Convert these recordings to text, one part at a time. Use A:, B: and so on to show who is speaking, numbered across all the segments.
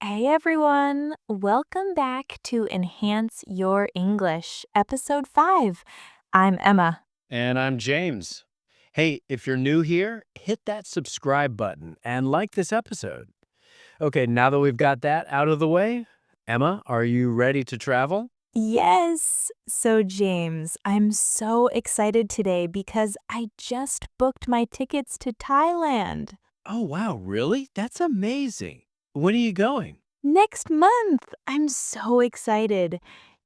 A: Hey everyone, welcome back to Enhance Your English, episode 5. I'm Emma.
B: And I'm James. Hey, if you're new here, hit that subscribe button and like this episode. Okay, now that we've got that out of the way, Emma, are you ready to travel?
A: Yes! So, James, I'm so excited today because I just booked my tickets to Thailand.
B: Oh, wow, really? That's amazing. When are you going?
A: Next month! I'm so excited.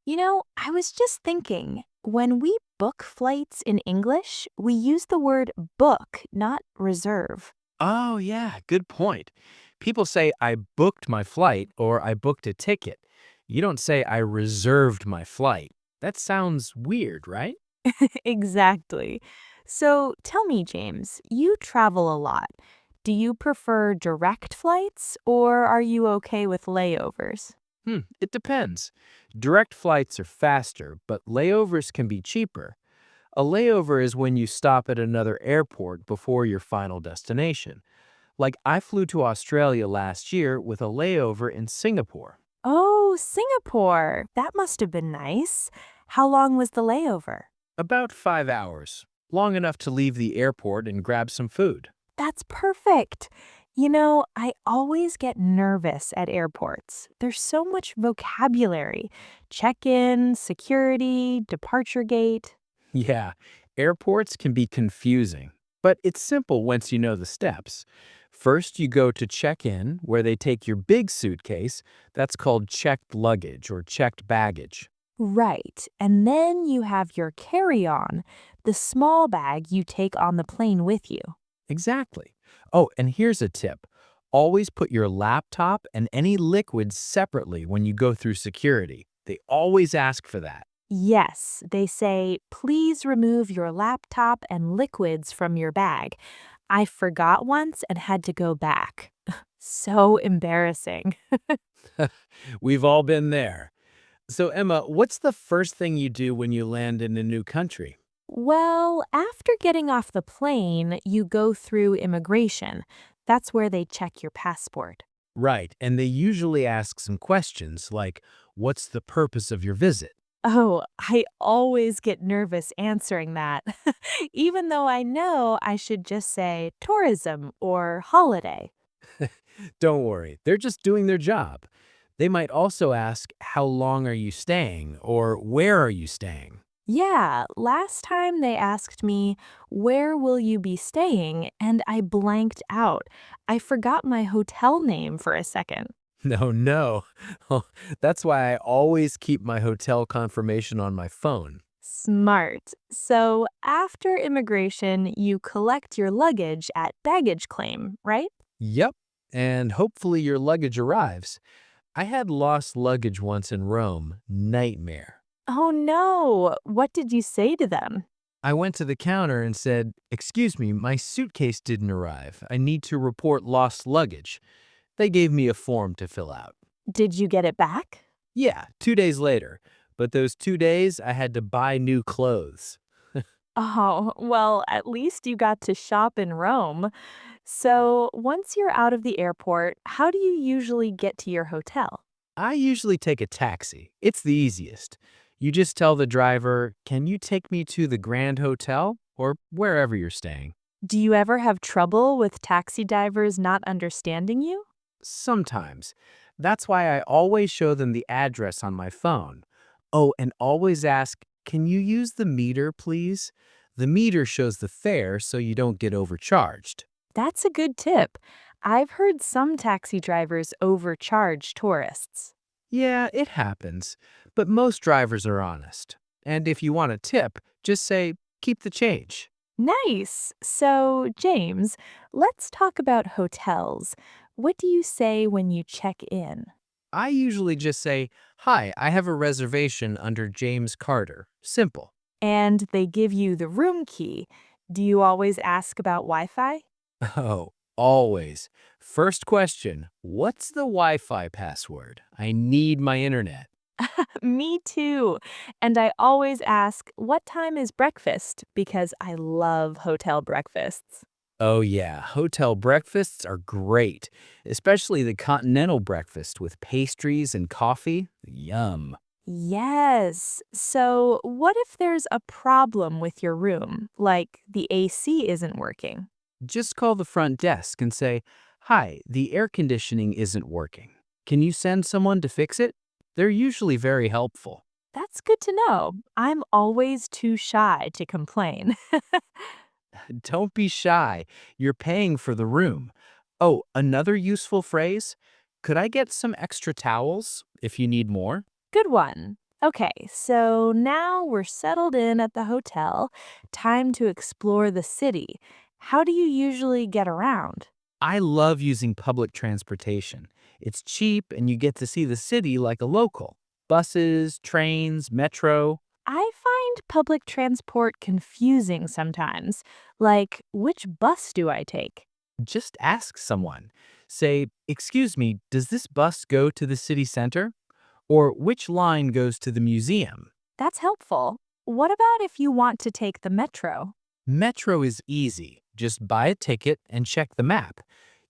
A: I was just thinking, when we book flights in English, we use the word book, not reserve.
B: Oh, yeah, good point. People say I booked my flight or I booked a ticket. You don't say I reserved my flight. That sounds weird, right?
A: Exactly. So tell me, James, you travel a lot. Do you prefer direct flights or are you okay with layovers?
B: It depends. Direct flights are faster, but layovers can be cheaper. A layover is when you stop at another airport before your final destination. Like I flew to Australia last year with a layover in Singapore.
A: Oh, Singapore. That must have been nice. How long was the layover?
B: About 5 hours. Long enough to leave the airport and grab some food.
A: That's perfect. I always get nervous at airports. There's so much vocabulary check in, security, departure gate.
B: Yeah, airports can be confusing, but it's simple once you know the steps. First, you go to check in, where they take your big suitcase. That's called checked luggage or checked baggage.
A: Right. And then you have your carry on, the small bag you take on the plane with you.
B: Exactly. Oh, and here's a tip. Always put your laptop and any liquids separately when you go through security. They always ask for that.
A: Yes, they say, please remove your laptop and liquids from your bag. I forgot once and had to go back. So embarrassing.
B: We've all been there. So, Emma, what's the first thing you do when you land in a new country?
A: Well, after getting off the plane, you go through immigration. That's where they check your passport.
B: Right, and they usually ask some questions like, what's the purpose of your visit?
A: Oh, I always get nervous answering that, even though I know I should just say tourism or holiday.
B: Don't worry, they're just doing their job. They might also ask, how long are you staying or where are you staying?
A: Yeah, last time they asked me, where will you be staying? And I blanked out. I forgot my hotel name for a second.
B: No, no. That's why I always keep my hotel confirmation on my phone.
A: Smart. So after immigration, you collect your luggage at baggage claim, right?
B: Yep. And hopefully your luggage arrives. I had lost luggage once in Rome. Nightmare.
A: Oh no, what did you say to them?
B: I went to the counter and said, "Excuse me, my suitcase didn't arrive. I need to report lost luggage." They gave me a form to fill out.
A: Did you get it back?
B: Yeah, 2 days later. But those 2 days, I had to buy new clothes.
A: Oh, well, at least you got to shop in Rome. So, once you're out of the airport, how do you usually get to your hotel?
B: I usually take a taxi. It's the easiest. You just tell the driver, "Can you take me to the Grand Hotel?" or wherever you're staying.
A: Do you ever have trouble with taxi drivers not understanding you?
B: Sometimes. That's why I always show them the address on my phone. Oh, and always ask, "Can you use the meter, please?" The meter shows the fare so you don't get overcharged.
A: That's a good tip. I've heard some taxi drivers overcharge tourists.
B: Yeah, it happens, but most drivers are honest. And if you want a tip, just say, "Keep the change."
A: Nice. So, James, let's talk about hotels. What do you say when you check in?
B: I usually just say, "Hi, I have a reservation under James Carter." Simple.
A: And they give you the room key. Do you always ask about Wi Fi?
B: Oh, always. First question, what's the Wi-Fi password? I need my internet.
A: Me too. And I always ask, what time is breakfast? Because I love hotel breakfasts.
B: Oh, yeah. Hotel breakfasts are great, especially the continental breakfast with pastries and coffee. Yum.
A: Yes. So, what if there's a problem with your room, like the AC isn't working?
B: Just call the front desk and say, "Hi, the air conditioning isn't working. Can you send someone to fix it?" They're usually very helpful.
A: That's good to know. I'm always too shy to complain.
B: Don't be shy. You're paying for the room. Oh, another useful phrase? Could I get some extra towels if you need more?
A: Good one. Okay, so now we're settled in at the hotel. Time to explore the city. How do you usually get around?
B: I love using public transportation. It's cheap and you get to see the city like a local. Buses, trains, metro.
A: I find public transport confusing sometimes. Like, which bus do I take?
B: Just ask someone. Say, "Excuse me, does this bus go to the city center?" Or which line goes to the museum?
A: That's helpful. What about if you want to take the metro?
B: Metro is easy. Just buy a ticket and check the map.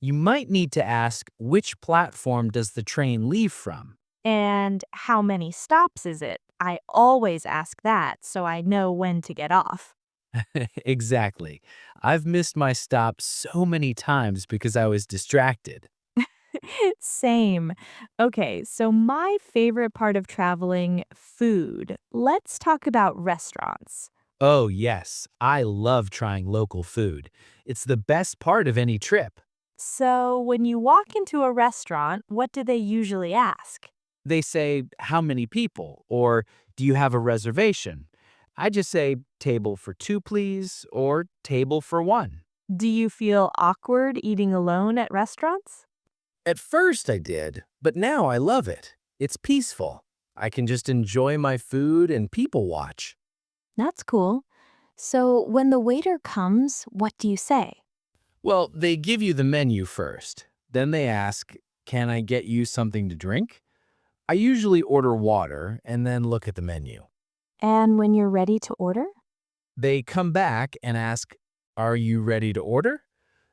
B: You might need to ask, which platform does the train leave from?
A: And how many stops is it? I always ask that so I know when to get off.
B: Exactly. I've missed my stop so many times because I was distracted.
A: Same. Okay, so my favorite part of traveling, food. Let's talk about restaurants.
B: Oh, yes, I love trying local food. It's the best part of any trip.
A: So, when you walk into a restaurant, what do they usually ask?
B: They say, "How many people?" or "Do you have a reservation?" I just say, "Table for two, please," or "Table for one."
A: Do you feel awkward eating alone at restaurants?
B: At first I did, but now I love it. It's peaceful. I can just enjoy my food and people watch.
A: That's cool. So, when the waiter comes, what do you say?
B: Well, they give you the menu first. Then they ask, "Can I get you something to drink?" I usually order water and then look at the menu.
A: And when you're ready to order?
B: They come back and ask, "Are you ready to order?"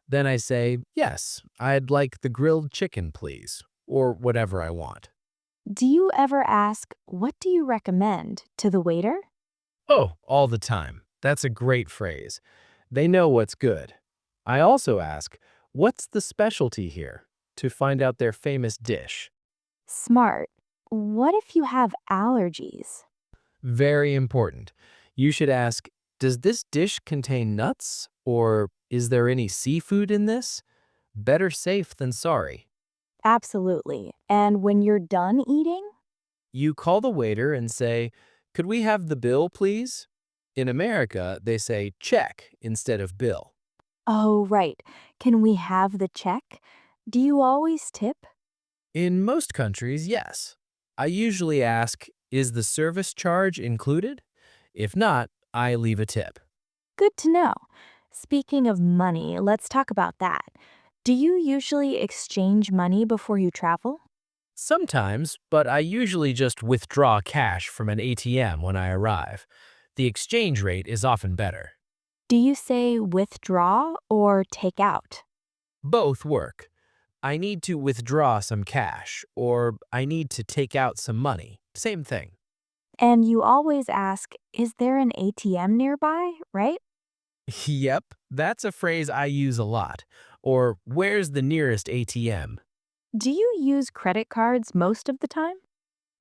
B: Then I say, "Yes, I'd like the grilled chicken, please," or whatever I want.
A: Do you ever ask, what do you recommend to the waiter?
B: Oh, all the time. That's a great phrase. They know what's good. I also ask, "What's the specialty here?" to find out their famous dish.
A: Smart. What if you have allergies?
B: Very important. You should ask, "Does this dish contain nuts?" or "Is there any seafood in this?" Better safe than sorry.
A: Absolutely. And when you're done eating?
B: You call the waiter and say, "Could we have the bill, please?" In America, they say check instead of bill.
A: Oh, right. Can we have the check? Do you always tip?
B: In most countries, yes. I usually ask, "Is the service charge included?" If not, I leave a tip.
A: Good to know. Speaking of money, let's talk about that. Do you usually exchange money before you travel?
B: Sometimes, but I usually just withdraw cash from an ATM when I arrive. The exchange rate is often better.
A: Do you say withdraw or take out?
B: Both work. I need to withdraw some cash, or I need to take out some money. Same thing.
A: And you always ask, is there an ATM nearby, right?
B: Yep, that's a phrase I use a lot. Or, "Where's the nearest ATM?"
A: Do you use credit cards most of the time?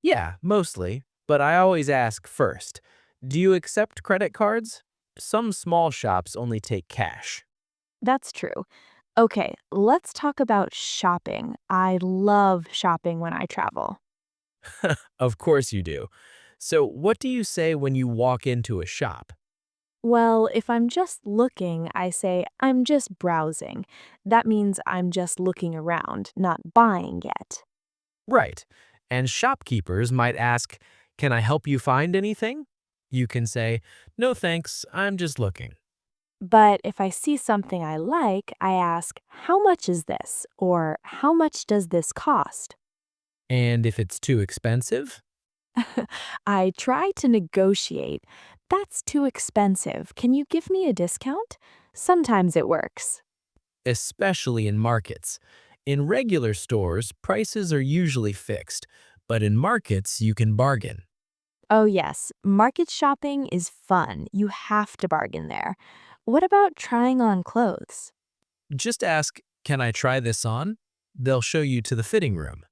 B: Yeah, mostly, but I always ask first, "Do you accept credit cards?" Some small shops only take cash.
A: That's true. Okay, let's talk about shopping. I love shopping when I travel.
B: Of course you do. So, what do you say when you walk into a shop?
A: Well, if I'm just looking, I say, I'm just browsing. That means I'm just looking around, not buying yet.
B: Right. And shopkeepers might ask, "Can I help you find anything?" You can say, "No thanks, I'm just looking."
A: But if I see something I like, I ask, how much is this? Or how much does this cost?
B: And if it's too expensive?
A: I try to negotiate. That's too expensive. Can you give me a discount? Sometimes it works.
B: especially in markets. In regular stores, prices are usually fixed, but in markets, you can bargain.
A: Oh, yes, market shopping is fun. You have to bargain there. What about trying on clothes?
B: Just ask, "Can I try this on?" They'll show you to the fitting room.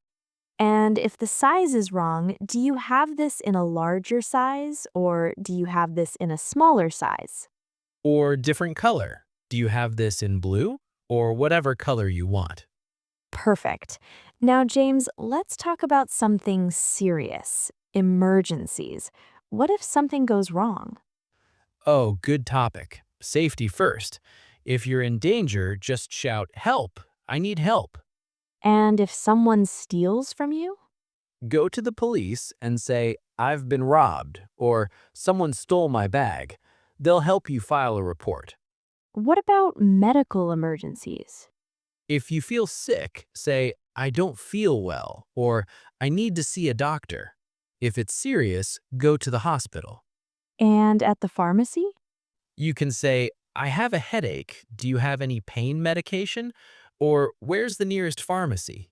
A: And if the size is wrong, do you have this in a larger size or do you have this in a smaller size?
B: Or different color. Do you have this in blue? Or whatever color you want.
A: Perfect. Now, James, let's talk about something serious emergencies. What if something goes wrong?
B: Oh, good topic. Safety first. If you're in danger, just shout, "Help! I need help."
A: And if someone steals from you?
B: Go to the police and say, "I've been robbed," or "Someone stole my bag." They'll help you file a report.
A: What about medical emergencies?
B: If you feel sick, say, "I don't feel well," or "I need to see a doctor." If it's serious, go to the hospital.
A: And at the pharmacy?
B: You can say, "I have a headache. Do you have any pain medication?" Or "Where's the nearest pharmacy?"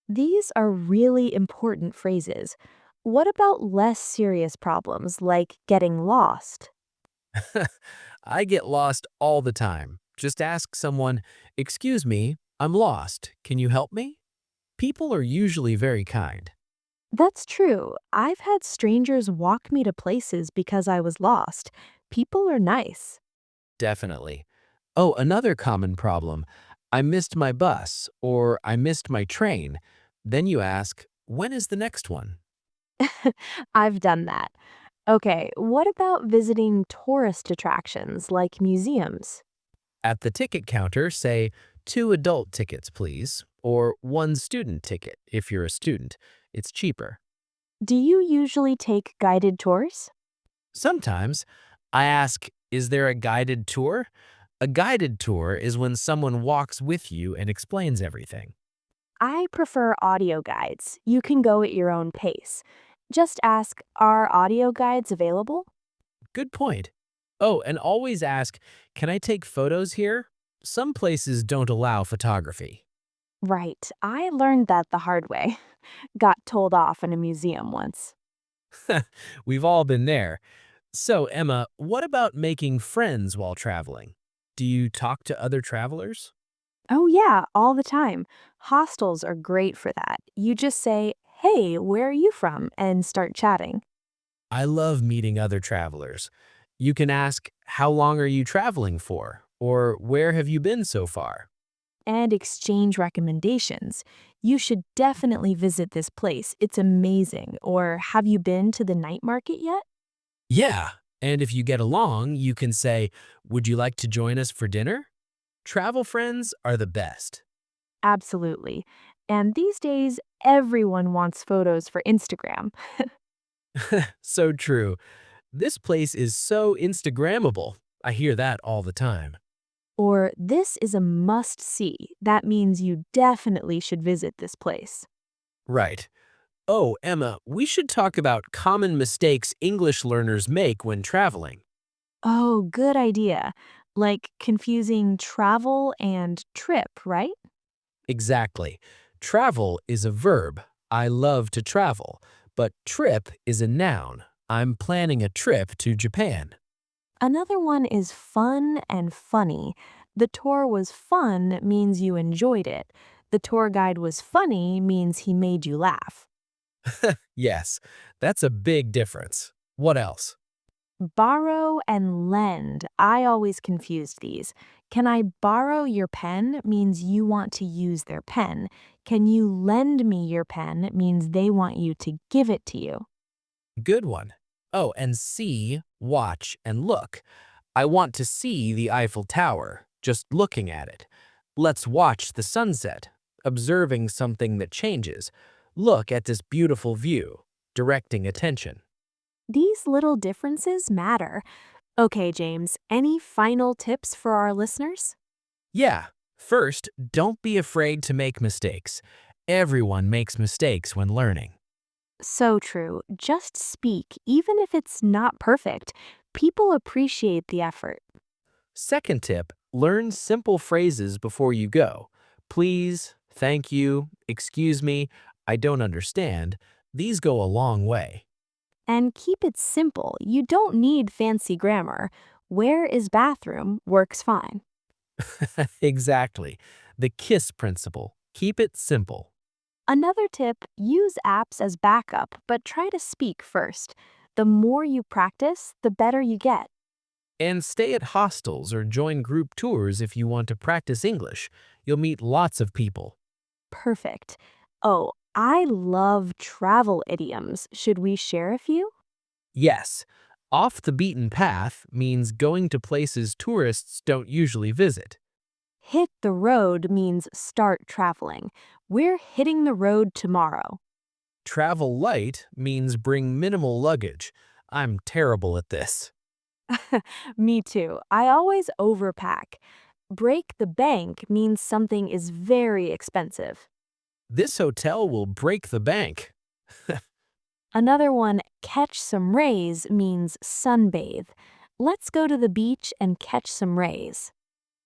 A: These are really important phrases. What about less serious problems like getting lost?
B: I get lost all the time. Just ask someone, "Excuse me, I'm lost. Can you help me?" People are usually very kind.
A: That's true. I've had strangers walk me to places because I was lost. People are nice.
B: Definitely. Oh, another common problem. "I missed my bus," or "I missed my train." Then you ask, "When is the next one?"
A: I've done that. Okay, what about visiting tourist attractions like museums?
B: At the ticket counter, say, "Two adult tickets, please," or "One student ticket if you're a student. It's cheaper."
A: Do you usually take guided tours?
B: Sometimes I ask, "Is there a guided tour?" A guided tour is when someone walks with you and explains everything.
A: I prefer audio guides. You can go at your own pace. Just ask, are audio guides available?
B: Good point. Oh, and always ask, "Can I take photos here?" Some places don't allow photography.
A: Right, I learned that the hard way. Got told off in a museum once.
B: We've all been there. So, Emma, what about making friends while traveling? Do you talk to other travelers?
A: Oh, yeah, all the time. Hostels are great for that. You just say, hey, where are you from? And start chatting.
B: I love meeting other travelers. You can ask, "How long are you traveling for?" Or "Where have you been so far?"
A: And exchange recommendations. You should definitely visit this place. It's amazing. Or have you been to the night market yet?
B: Yeah, and if you get along, you can say, "Would you like to join us for dinner?" Travel friends are the best.
A: Absolutely. And these days, everyone wants photos for Instagram.
B: So true. This place is so Instagrammable. I hear that all the time.
A: Or this is a must see. That means you definitely should visit this place.
B: Right. Oh, Emma, we should talk about common mistakes English learners make when traveling.
A: Oh, good idea. Like confusing travel and trip, right?
B: Exactly. Travel is a verb. I love to travel. But trip is a noun. I'm planning a trip to Japan.
A: Another one is fun and funny. The tour was fun means you enjoyed it. The tour guide was funny means he made you laugh.
B: Yes, that's a big difference. What else?
A: Borrow and lend. I always confused these. Can I borrow your pen means you want to use their pen. Can you lend me your pen means they want you to give it to you.
B: Good one. Oh, and see, watch, and look. I want to see the Eiffel Tower, just looking at it. Let's watch the sunset, observing something that changes. Look at this beautiful view, directing attention.
A: These little differences matter. Okay, James, any final tips for our listeners?
B: Yeah, first, don't be afraid to make mistakes. Everyone makes mistakes when learning.
A: So true. Just speak, even if it's not perfect. People appreciate the effort.
B: Second tip, Learn simple phrases before you go. Please, thank you, excuse me, I don't understand. These go a long way.
A: And keep it simple. You don't need fancy grammar. Where is bathroom works fine.
B: Exactly. The KISS principle. Keep it simple.
A: Another tip, use apps as backup, but try to speak first. The more you practice, the better you get.
B: And stay at hostels or join group tours if you want to practice English. You'll meet lots of people.
A: Perfect. Oh, I love travel idioms. Should we share a few?
B: Yes, off the beaten path means going to places tourists don't usually visit.
A: Hit the road means start traveling. We're hitting the road tomorrow.
B: Travel light means bring minimal luggage. I'm terrible at this.
A: Me too. I always overpack. Break the bank means something is very expensive.
B: This hotel will break the bank.
A: Another one, catch some rays, means sunbathe. Let's go to the beach and catch some rays.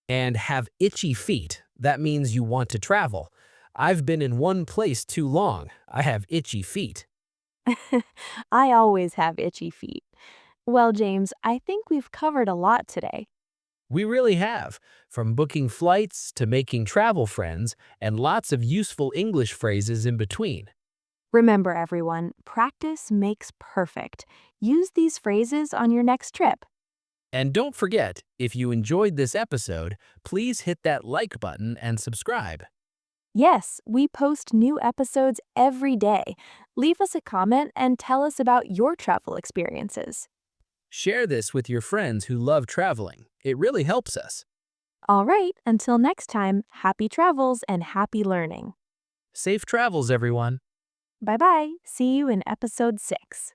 B: And have itchy feet. That means you want to travel. I've been in one place too long. I have itchy feet.
A: I always have itchy feet. Well, James, I think we've covered a lot today.
B: We really have, from booking flights to making travel friends, and lots of useful English phrases in between.
A: Remember, everyone, practice makes perfect. Use these phrases on your next trip.
B: And don't forget, if you enjoyed this episode, please hit that like button and subscribe.
A: Yes, we post new episodes every day. Leave us a comment and tell us about your travel experiences.
B: Share this with your friends who love traveling. It really helps us.
A: All right, until next time, happy travels and happy learning.
B: Safe travels, everyone.
A: Bye bye. See you in episode 6.